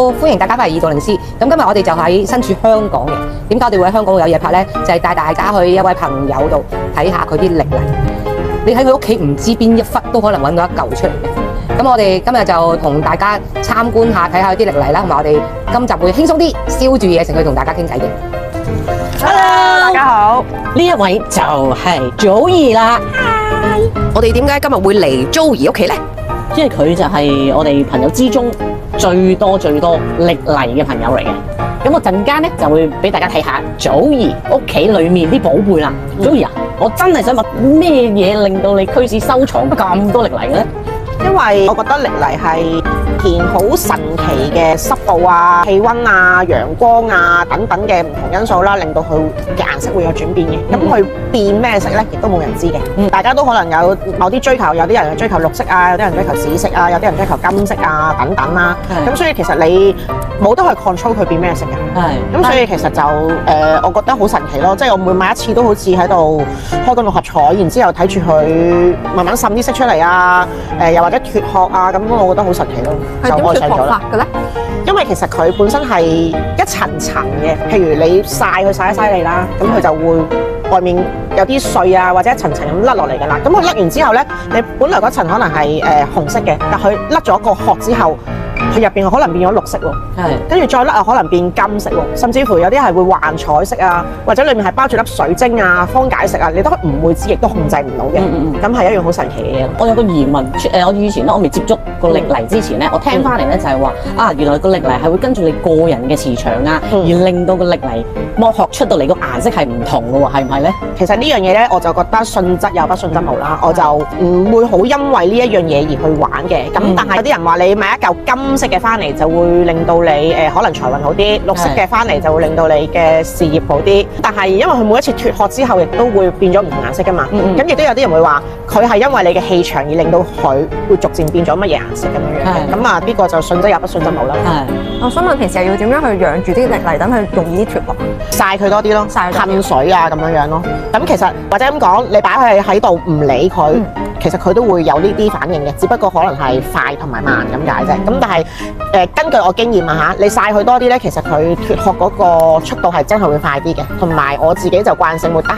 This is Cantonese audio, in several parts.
好，歡迎大家翻嚟2度靈師。咁今日我哋就喺身處香港嘅，點解我哋會喺香港會有嘢拍呢？就係帶大家去一位朋友度睇下佢啲歷泥。你喺佢屋企唔知邊一忽都可能揾到一嚿出嚟嘅。咁我哋今日就同大家參觀下，睇下啲歷泥啦，同埋我哋今集會輕鬆啲，燒住嘢食去同大家傾偈嘅。Hello， 大家好，呢一位就係祖兒啦。我哋點解今日會嚟 Joey 屋企呢？因為佢就係我哋朋友之中最多歷泥嘅朋友嚟嘅。咁我陣間咧就會俾大家睇下祖兒屋企裏面啲寶貝啦。祖兒啊，我真係想問咩嘢令到你驅使收藏咁多歷泥嘅咧？因為我覺得歷泥係件好神奇嘅濕度啊、氣温啊、陽光啊等等嘅唔同因素啦，令到佢嘅顏色會有轉變嘅。咁佢變咩色咧，亦都冇人知嘅。大家都可能有某啲追求，有啲人追求綠色啊，有啲人追求紫色啊，有啲人追求金色啊等等啦。咁所以其實你冇得去 control 佢變咩色嘅。咁所以其實就我覺得好神奇咯。即係我每買一次都好似喺度開緊六合彩，然之後睇住佢慢慢滲啲色出嚟啊。又或者脫殼啊，咁我覺得好神奇咯，就愛上咗啦。因為其實佢本身係一層層嘅，譬如你曬佢曬得犀利啦，咁佢就會外面有啲碎啊，或者一層層咁甩落嚟㗎啦。咁佢甩完之後咧，你本來嗰層可能係紅色嘅，但佢甩咗個殼之後，佢入邊可能變咗綠色喎。跟住再甩又可能變金色喎，甚至乎有啲係會幻彩色啊，或者裡面係包住粒水晶啊、方解石啊，你都唔會知，亦都控制唔到嘅。咁係一樣好神奇嘅嘢。我有個疑問，我以前咧我未接觸過歷泥之前咧，我聽翻嚟咧就係話原來個歷泥係會跟住你個人嘅磁場啊，而令到個歷泥剝殼出到嚟個顏色係唔同嘅喎，係唔係咧？其實呢樣嘢咧，我就覺得信則有，不信則無啦。我就唔會好因為呢一樣嘢而去玩嘅。咁但係有啲人話你買一嚿金色嘅翻嚟就會令到你可能財運好啲，綠色嘅翻嚟就會令到你嘅事業好啲。但係因為佢每一次脫殼之後，亦都會變咗唔同顏色噶嘛。咁亦都有啲人會話佢係因為你嘅氣場而令到佢會逐漸變咗乜嘢顏色咁樣。咁呢個就信則有，不信則無啦。我想問平時係要點樣去養住啲歷泥，等佢容易啲脫殼？曬佢多啲咯，噴水啊咁樣咯。咁其實或者咁講，你擺佢喺度唔理佢，其實佢都會有呢啲反應嘅，只不過可能係快同埋慢咁解啫。咁但係根據我經驗啊嚇，你曬佢多啲咧，其實佢脫殼嗰個速度係真係會快啲嘅。同埋我自己就慣性會得閒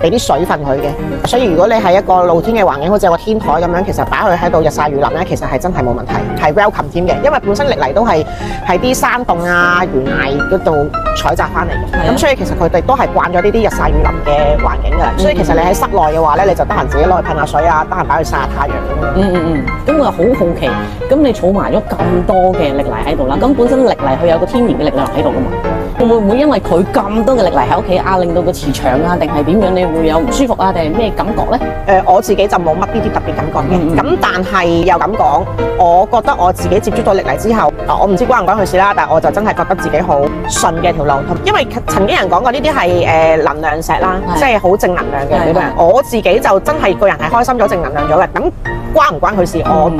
俾啲水分佢嘅。所以如果你係一個露天嘅環境，好似有個天台咁樣，其實擺佢喺度日曬雨淋咧，其實係真係冇問題，係 welcome 添嘅。因為本身歷泥都係喺啲山洞啊、懸崖嗰度採集翻嚟嘅。咁所以其實佢哋都係慣咗呢啲日曬雨淋嘅環境㗎啦。所以其實你喺室內嘅話咧，你就得閒自己攞去噴下水啊，得閒擺去曬下太陽咁樣。咁我又好好奇，咁你儲埋咗咁多嘅歷泥喺度啦，咁本身歷泥佢有個天然嘅力量喺度㗎嘛？會唔會因為佢咁多嘅歷泥喺屋企令到個磁場啊，定係點樣？你會有唔舒服啊，定係咩感覺咧？我自己就冇乜呢啲特別感覺嘅。咁但係又咁講，我覺得我自己接觸到歷泥之後，我唔知關唔關佢事啦，但係我就真係覺得自己好順嘅條路。因為曾經人講過呢啲係能量石啦，即係好正能量嘅呢個。我自己就真係個人係開心咗、正能量咗嘅。咁關唔關佢事？我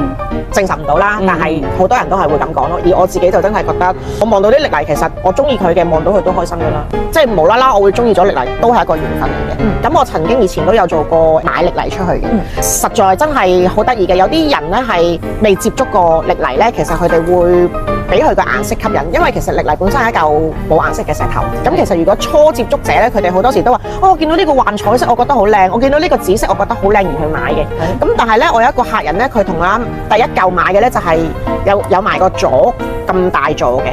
證實唔到啦。但係好多人都係會咁講咯。而我自己就真係覺得，我望到啲歷泥，其實我中意佢嘅，望到佢都開心㗎啦。即係無啦啦，我會中意咗歷泥，都係一個緣分嚟嘅。咁我曾經以前都有做過買歷泥出去嘅，實在真係好得意嘅。有啲人咧係未接觸過歷泥咧，其實佢哋會俾佢個顏色吸引，因為其實歷泥本身係一嚿冇顏色嘅石頭。咁其實如果初接觸者咧，佢哋好多時都話：我見到呢個幻彩色，我覺得好靚；我見到呢個紫色，我覺得好靚而去買嘅。咁但係咧，我有一個客人咧，佢同我第一嚿買嘅咧就係有埋個座咁大座嘅，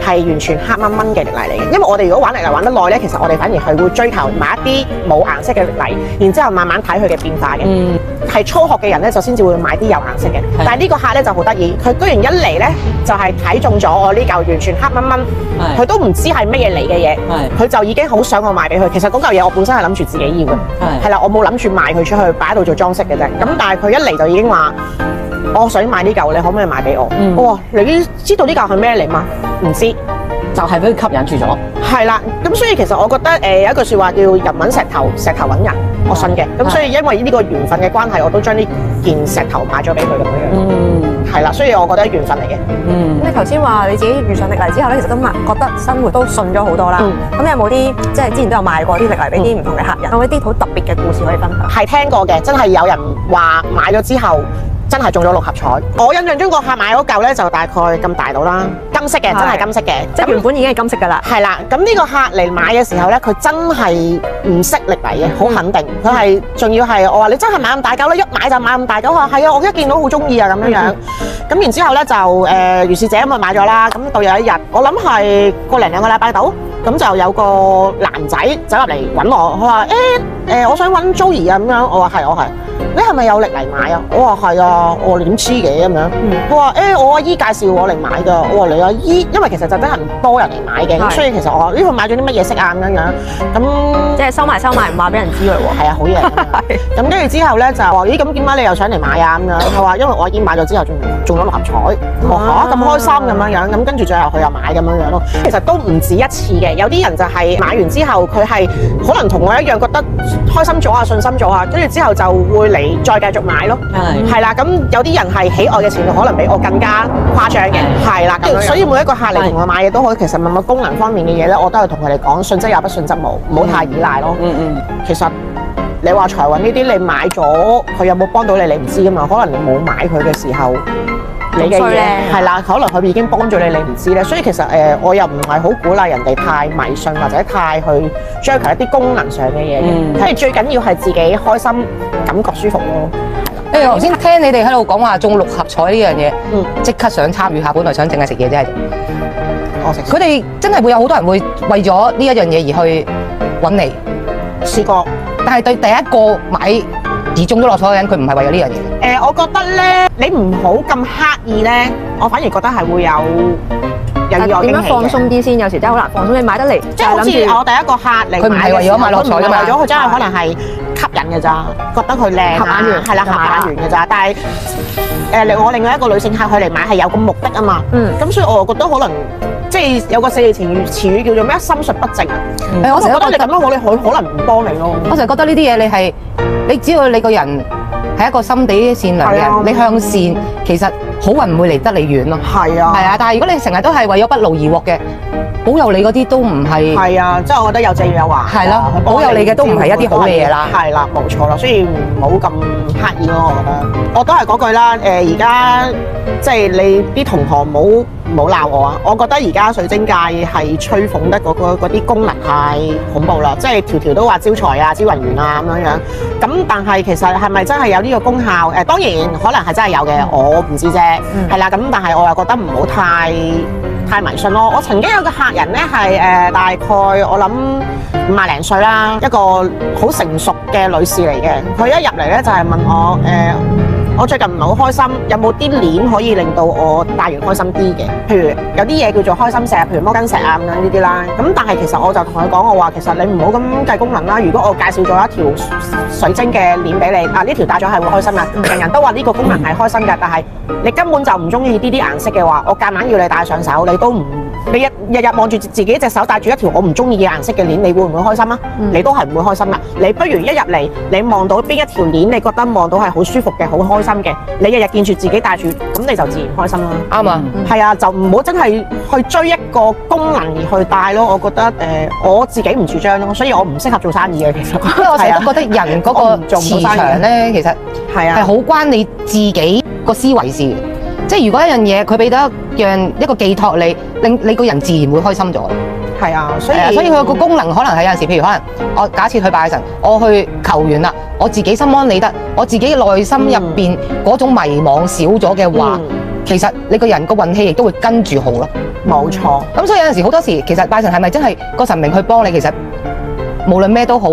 係完全黑掹掹嘅歷泥嚟嘅。因為我哋如果玩歷泥玩得耐咧，其實我哋反而係會追求買一啲冇顏色嘅歷泥，然之後慢慢睇佢嘅變化嘅。係初學嘅人咧，就先至會買啲有顏色嘅。但係呢個客咧就好得意，佢居然一嚟咧就係睇中咗我呢嚿完全黑掹掹，佢都唔知係乜嘢嚟嘅嘢，佢就已經好想我賣俾佢。其實嗰嚿嘢我本身係諗住自己要嘅，係啦，我冇諗住賣佢出去擺喺度做裝飾嘅啫。咁但係佢一嚟就已經話：我想買呢嚿，你可唔可以賣俾我？我話：你知道呢嚿係咩嚟嗎？唔知，就係俾佢吸引住咗。係啦，咁所以其實我覺得有一句説話叫人揾石頭，石頭揾人，我信嘅。咁所以因為呢個緣分嘅關係，我都將呢件石頭買咗俾佢咁樣。係啦，所以我覺得緣分嚟嘅。咁你頭先話你自己遇上歷泥之後咧，其實都覺得生活都順咗好多啦。咁你有冇啲即係之前都有賣過啲歷泥俾啲唔同嘅客人，有冇啲好特別嘅故事可以分享？係聽過嘅，真係有人話買咗之後真係中咗六合彩。我印象中個客買嗰嚿咧就大概咁大到啦，金色嘅，真係金色嘅，即係原本已經係金色㗎啦。係啦，咁呢個客嚟買嘅時候咧，佢真係唔識歷嚟嘅，好肯定。佢係仲要係我話你真係買咁大嚿咧，一買就買咁大嚿。佢話係啊，我一見到好中意啊咁樣樣。咁然之後咧就如是者咁啊買咗啦。咁到有一日，我諗係個零兩個禮拜到，咁就有個男仔走入嚟揾我，佢話我想揾 Joey 啊咁樣。我話係，我係。你係咪有歷嚟買啊？我話係啊，我話你點知嘅咁樣。佢話我阿姨介紹我嚟買㗎。我話你阿姨，因為其實就真係唔多人嚟買嘅，咁所以其實我話呢個買咗啲乜嘢色啊咁樣樣。咁即係收埋唔話俾人知㗎喎。係啊，好嘢。咁跟住之後咧就話咦咁點解你又想嚟買啊咁樣？佢話因為我已經買咗之後中咗六合彩。我話嚇咁開心咁樣樣。咁跟住最後佢又買咁樣樣咯。其實都唔止一次嘅，有啲人就係買完之後佢係可能同我一樣覺得開心咗啊、信心咗啊，跟住之後就會嚟再繼續買咯。係啦，咁有啲人係喜愛嘅程度可能比我更加誇張嘅。係啦，所以每一個客嚟同我買嘢都好，其實問個功能方面嘅嘢咧，我都係同佢哋講信則有，不信則無，唔好太依賴咯。其實你話財運呢啲，你買咗佢有冇幫到你，你唔知噶嘛。可能你冇買佢嘅時候，你嘅嘢係啦，可能佢已經幫咗你，你唔知咧。所以其實我又唔係好鼓勵人哋太迷信或者太去追求一啲功能上嘅嘢嘅。係最緊要係自己開心，感覺舒服咯。我頭先聽你哋喺度講話中六合彩呢樣嘢，即刻想參與下。本來想淨係食嘢啫，我食。佢哋真係會有好多人會為咗呢一樣嘢而去揾你。試過，但係對第一個買而中咗六合彩嘅人，佢唔係為咗呢樣嘢。我覺得咧，你唔好咁刻意咧，我反而覺得係會有意外驚喜嘅。點樣放鬆啲先？有時真係好難放鬆。你買得嚟，即係好似我第一個客嚟買嘅時候，佢唔係為咗買六合彩㗎嘛，為咗佢真係可能係吸引嘅咋，覺得佢靚啊，係啦，合眼緣嘅咋。但係我另外一個女性客佢嚟買係有個目的啊嘛。咁所以我又覺得可能即係有個四字詞語叫做咩心術不正啊。我成日覺得你咁樣好，佢可能唔幫你咯。我成日覺得呢啲嘢你只要你個人係一個心地善良嘅人，你向善，其實好運唔會離得你遠咯。係啊，但係如果你成日都係為咗不勞而獲嘅，保佑你嗰啲都唔係。係啊，即係我覺得有正有話。係咯，保佑你嘅都唔係一啲好嘅嘢啦。係啦，冇錯啦，所以唔好咁刻意咯。我覺得我都係嗰句啦。而家即係你啲同行唔好鬧我啊！我覺得而家水晶界係吹捧得嗰啲功能太恐怖啦，即係條條都話招財啊、招人緣啊咁樣樣。咁但係其實係咪真係有呢個功效？當然可能係真係有嘅，我唔知啫。係啦，咁但係我又覺得唔好太迷信咯。我曾經有個客人咧係大概我諗50零歲啦，一個好成熟嘅女士嚟嘅。佢一入嚟咧就係問我我最近唔係好開心，有冇啲鏈可以令到我戴完開心啲嘅？譬如有啲嘢叫做開心石，譬如摩根石啊咁樣呢啲啦。咁但係其實我就同佢講，我話其實你唔好咁計功能啦。如果我介紹咗一條水晶嘅鏈俾你，呢條戴咗係會開心㗎。人人都話呢個功能係開心㗎，但係你根本就唔中意呢啲顏色嘅話，我夾硬要你戴上手，你都唔。你日日望住自己隻手戴住一條我唔中意嘅顏色嘅鏈，你會唔會開心啊？你都係唔會開心㗎。你不如一入嚟，你望到邊一條鏈，你覺得望到係好舒服嘅、好開心嘅，你日日見住自己戴住，咁你就自然開心啦。啱啊，係啊，就唔好真係去追一個功能而去戴咯。我覺得我自己唔主張咯，所以我唔適合做生意嘅。其實，因為我成日都覺得人嗰個磁場咧，其實係好關你自己個思維事。即係如果一樣嘢佢俾到一個寄託你，令你個人自然會開心咗。係啊，所以佢個功能可能係有陣時，譬如可能我假設去拜神，我去求完啦，我自己心安理得，我自己內心入邊嗰種迷惘少咗嘅話，其實你個人個運氣亦都會跟住好咯。冇錯。咁所以有陣時好多時，其實拜神係咪真係個神明去幫你？其實無論咩都好。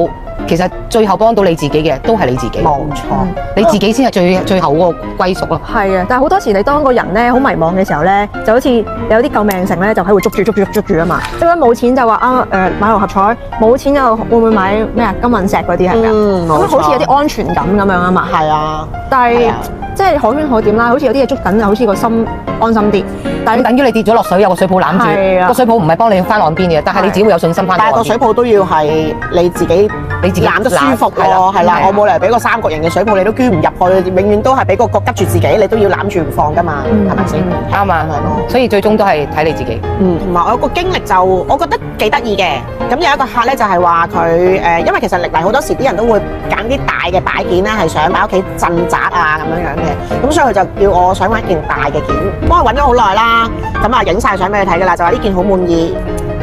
其實最後幫到你自己嘅都係你自己，冇錯，你自己先係最後嗰個歸屬咯。係啊，但係好多時你當個人咧好迷茫嘅時候咧，就好似有啲救命繩咧，就喺度捉住啊嘛。即係冇錢就話買六合彩，冇錢就會唔會買咩啊金銀石嗰啲係咪？咁好似有啲安全感咁樣啊嘛。係啊，但係即係可圈可點啦。好似有啲嘢捉緊，好似個心安心啲。但係等於你跌咗落水，有個水泡攬住，個水泡唔係幫你翻岸邊嘅，但係你自己會有信心翻。但係個水泡都要係你自己攬得舒服咯，係啦，我冇理由俾個三角形嘅水泡你都捐唔入去，永遠都係俾個角吉住自己，你都要攬住唔放噶嘛，係咪先？啱啊，所以最終都係睇你自己。同埋我有個經歷就我覺得幾得意嘅，咁有一個客咧就係話佢因為其實歷嚟好多時啲人都會揀啲大嘅擺件咧，係想擺屋企鎮宅啊咁樣樣嘅。嘅，咁所以佢就叫我想揾一件大嘅件，幫佢揾咗好耐啦，咁啊影晒相俾佢睇㗎啦，就話呢件好滿意，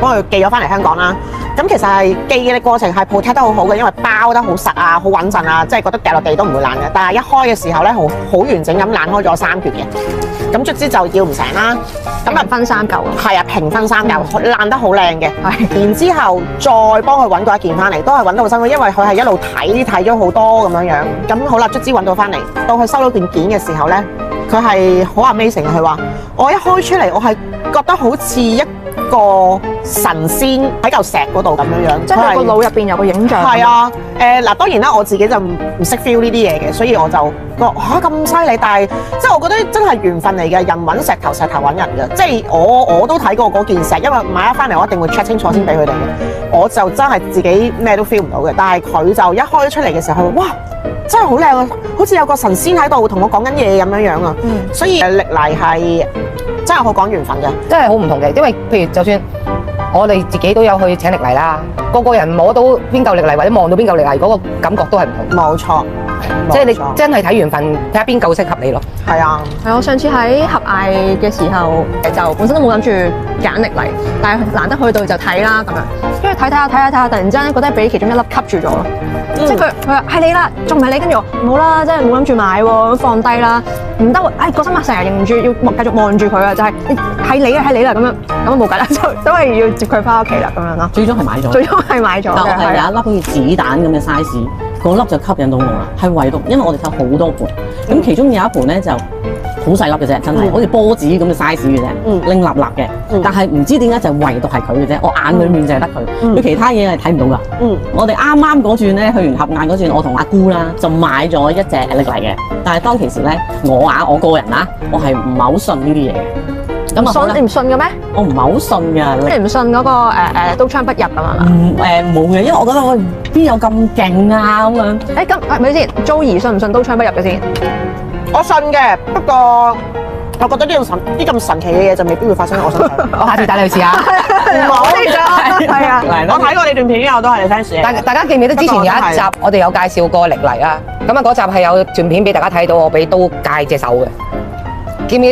幫佢寄咗翻嚟香港啦。咁其實係寄嘅過程係 protect 得好好嘅，因為包得好實啊，好穩陣啊，即係覺得掉落地都唔會爛嘅。但係一開嘅時候咧，好完整咁爛開咗3橛嘅，咁卒之就要唔成啦。咁啊分3嚿啊，係啊，平分3嚿，爛得好靚嘅。然之後再幫佢揾過一件翻嚟，都係揾得好辛苦，因為佢係一路睇咗好多咁樣。咁好啦，卒之揾到翻嚟，到佢收到件件嘅時候咧，佢係好 amazing。佢話：我一開出嚟，我係覺得好似一個神仙喺嚿石嗰度咁樣，即係個腦入邊有個影像。係啊，嗱當然啦，我自己就唔識 feel 呢啲嘢嘅，所以我就覺嚇咁犀利。但係即係我覺得真係緣分嚟嘅，人揾石頭，石頭揾人嘅。即係我都睇過嗰件石，因為買咗翻嚟我一定會 check 清楚先俾佢哋嘅。我就真係自己咩都 feel 唔到嘅，但係佢就一開出嚟嘅時候，哇！真係好靚啊，好似有個神仙喺度同我講緊嘢咁樣啊。所以歷泥係真係好講緣分嘅，真係好唔同嘅。因為譬如就算我哋自己都有去請歷泥啦，個人摸到邊嚿歷泥或者望到邊嚿歷泥嗰個感覺都係唔同。冇錯，即係你真係睇緣分，睇下邊嚿適合你咯。係啊，係我上次喺合艾嘅時候，就本身都冇諗住揀歷泥，但係難得去到就睇啦咁樣，跟住睇下，突然之間覺得俾其中一粒吸住咗咯。即係佢話係你啦，仲唔係你？跟住我冇啦，真係冇諗住買喎，放低啦，唔得喎！個心啊，成日認住要繼續望住佢啊，就係係你啦咁樣，咁冇計啦，都係要接佢翻屋企啦咁樣咯。最終係買咗，最終係買咗嘅，係有一粒好似子彈咁嘅 size，嗰粒就吸引到我啦。係唯獨因為我哋睇好多盤，咁其中有一盤咧就好細粒嘅啫，真係好似波子咁嘅 size 嘅啫，拎立立嘅。但係唔知點解就唯獨係佢嘅啫，我眼裡面就係得佢，佢其他嘢係睇唔到㗎。我哋啱啱嗰轉咧去完合艾嗰轉，我同阿姑啦就買咗一隻歷泥嘅，但係當其時咧我個人啦，我係唔係好信呢啲嘢嘅。咁你唔信嘅咩？我唔係好信㗎。你唔信嗰個刀槍不入啊嘛？冇嘅，因為我覺得我邊有咁勁啊咁樣。咁咪先，Joey信唔信刀槍不入嘅先？我信嘅，不過我覺得啲咁神奇嘅嘢就未必會發生喺我身上。我下次帶你去試下。我哋係啊，我睇過你段片，我都係你 fans。大家記唔記得之前有一集我哋有介紹過歷泥啊？咁啊嗰集係有段片俾大家睇到，我俾刀戒隻手嘅。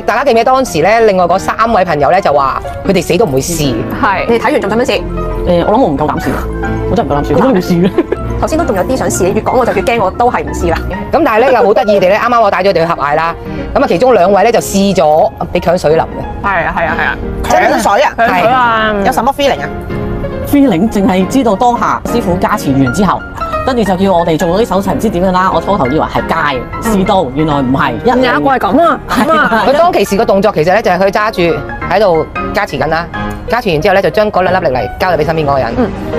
大家記唔記得當時咧？另外嗰3位朋友咧就話佢哋死都唔會試。係你睇完仲想唔想試？我諗我唔夠膽試，我真係唔夠膽試，我都要試嘅。頭先都仲有啲想試，你越講我就越驚，我都係唔試啦。咁但係咧又好得意地咧，啱啱我帶咗佢哋去合艾啦。咁啊其中2位咧就試咗俾強水淋嘅。係啊，強水啊，係啊，有什麼 feeling 啊 ？feeling 淨係知道當下師傅加持完之後。跟住就叫我哋做嗰啲手勢，唔知點樣啦。我初頭以為係戒試刀，原來唔係。有一個係咁啊，佢當其時個動作其實咧就係佢揸住喺度加持緊啦。加持完之後咧就將嗰2粒歷泥交咗俾身邊嗰個人，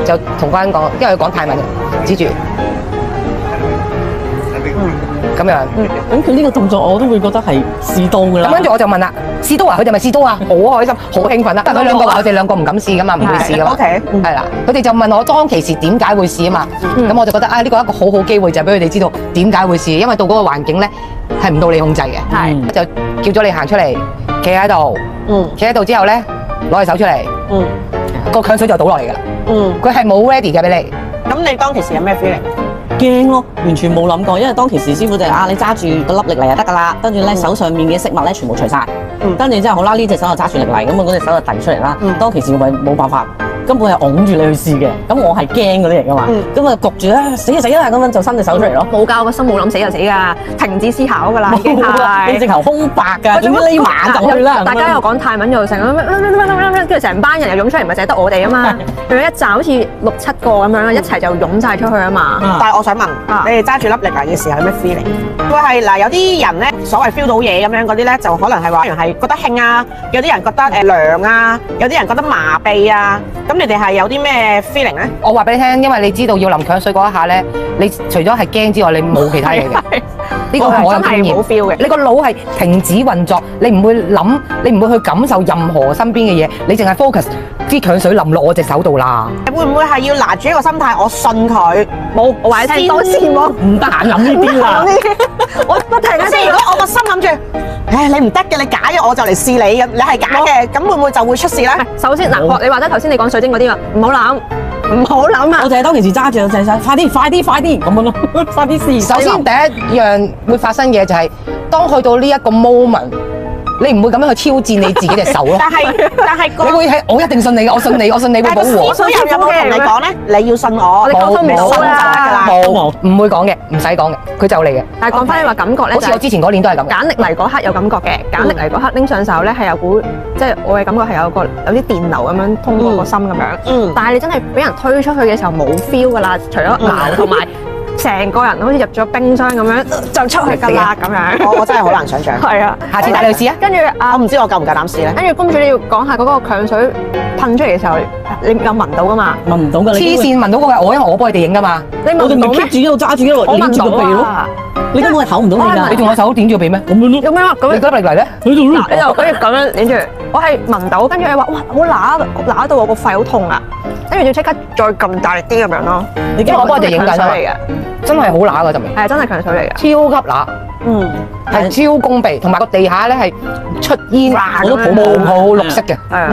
就同嗰人講，因為佢講泰文嘅，指住咁樣。咁佢呢個動作我都會覺得係試刀㗎啦。咁跟住我就問啦，試刀啊？佢哋咪試刀啊？好開心，好興奮啦！但係佢兩個話，佢哋兩個唔敢試㗎嘛，唔會試㗎嘛。OK，係啦，佢哋就問我當其時點解會試啊嘛。咁我就覺得呢個一個好好機會，就係俾佢哋知道點解會試，因為到嗰個環境咧係唔到你控制嘅。係就叫咗你行出嚟，企喺度。企喺度之後咧，攞隻手出嚟。個強水就倒落嚟㗎啦。佢係冇 ready 嘅俾你。咁你當其時有咩 feeling？驚咯，完全冇諗過，因為當其時師傅就係你揸住嗰粒歷泥就得㗎啦，跟住咧手上面嘅飾物咧全部除晒，跟住之後好啦，呢隻手就揸住歷泥，咁我嗰隻手就遞出嚟啦。當其時我咪冇辦法，根本係擁住你去試嘅，咁我係驚嗰啲嚟㗎嘛，咁啊焗住咧死啦咁樣就伸隻手出嚟咯。冇教個心冇諗死就死㗎，停止思考㗎啦，已經係。你直頭空白㗎，總之匿埋就去啦。大家又講泰文又成，跟住成班人又湧出嚟，咪淨係得我哋啊嘛。佢一紮好似6、7個咁樣，一齊就湧晒出去啊嘛。但係我想問，你哋揸住粒歷泥嘅時候有咩 feeling？會係嗱，有啲人咧所謂 feel 到嘢咁樣嗰啲咧，就可能係話係覺得興啊，有啲人覺得涼啊，有啲人覺得麻痹啊。咁你哋係有啲咩 feeling 咧？我話俾你聽，因為你知道要淋強水嗰一下咧，你除咗係驚之外，你冇其他嘢嘅。呢個我真係冇 feel 嘅。你個腦係停止運作，你唔會諗，你唔會去感受任何身邊嘅嘢，你淨係 focus 啲強水淋落我隻手度啦。會唔會係要拿住一個心態？我信佢，冇我話你聽多次喎，唔得閒諗呢啲啦。我不停即係如果我個心諗住，唉你唔得嘅，你假嘅我就嚟試你咁，你係假嘅，咁會唔會就會出事咧？首先嗱，你話得頭先你講水晶嗰啲嘛，唔好諗。唔好諗啊！我就係當其時揸住就係快啲咁樣咯，快啲試。首先第一樣會發生嘅就係當去到呢一個 moment，你唔會咁樣去挑戰你自己隻手咯。但係你會係我一定信你嘅，我信你會保護我。所以有冇同你講咧？你要信我，哋溝通唔到信就得㗎啦。冇，唔會講嘅，唔使講嘅，佢就嚟嘅。但係講翻你話感覺咧，好似我之前嗰年都係咁。揀歷泥嗰刻有感覺嘅，揀歷泥嗰刻拎上手咧係有股，即係我嘅感覺係有啲電流咁樣通過個心咁樣。但係你真係俾人推出去嘅時候冇 feel 㗎啦，除咗咬同埋成個人好似入咗冰箱咁樣就出去㗎啦咁樣。我真係好難想像。係啊，下次帶你去試啊！跟住我唔知我夠唔夠膽試咧。跟住公主你要講下嗰個強水噴出嚟嘅時候，你有聞到㗎嘛？聞唔到㗎，黐線聞到嗰個係我，因為我幫你哋影㗎嘛。你聞我哋咪到 keep 咩？住一路揸住一路我聞捏住個鼻咯。到啊！你根本係唞唔到氣㗎。你同我手點住個鼻咩？咁樣咯。有咩話咁樣？你覺得歷嚟咧？喺度咯。嗱，你就跟住咁樣拎住，我係聞到，跟住你話哇好揦到我個肺好痛啊！跟住要即刻再撳大力啲咁樣咯。因為我幫你哋影緊啊嘛強水嚟嘅，真係好乸㗎陣味，係啊，真係強水嚟嘅。超級乸，係超攻鼻，同埋個地下咧係出煙，我都泡綠色嘅。係啊，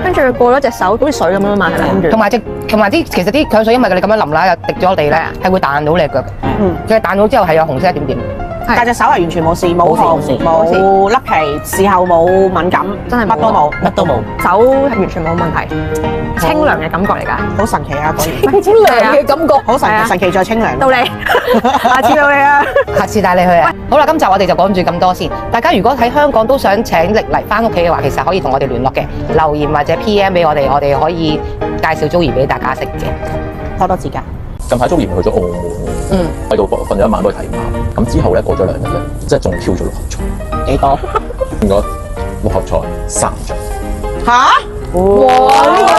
跟住過咗隻手好似水咁樣嘛，係咪？跟住同埋啲其實啲強水因為你咁樣淋啦，又滴咗落地咧，係會彈到你腳嘅。佢彈到之後係有紅色一點點。但隻手係完全冇事，冇冇事紅冇甩皮，事後冇敏感，真係冇乜都冇，乜都冇。手係完全冇問題，清涼嘅感覺嚟㗎。好神奇啊！果然好涼嘅感覺。好係啊神奇再清涼。到你，下次到你啊！下次帶你去啊！好啦，今集我哋就講住咁多先。大家如果喺香港都想請歷泥翻屋企嘅話，其實可以同我哋聯絡嘅，留言或者 PM 俾我哋，我哋可以介紹 Joey 俾大家識嘅。多指教。近排 Joey 去咗澳門，喺度瞓咗一晚都係睇馬。咁之後咧過咗2日咧，即係仲跳咗六合彩，幾多？應該六合彩3張。嚇！哇！呢個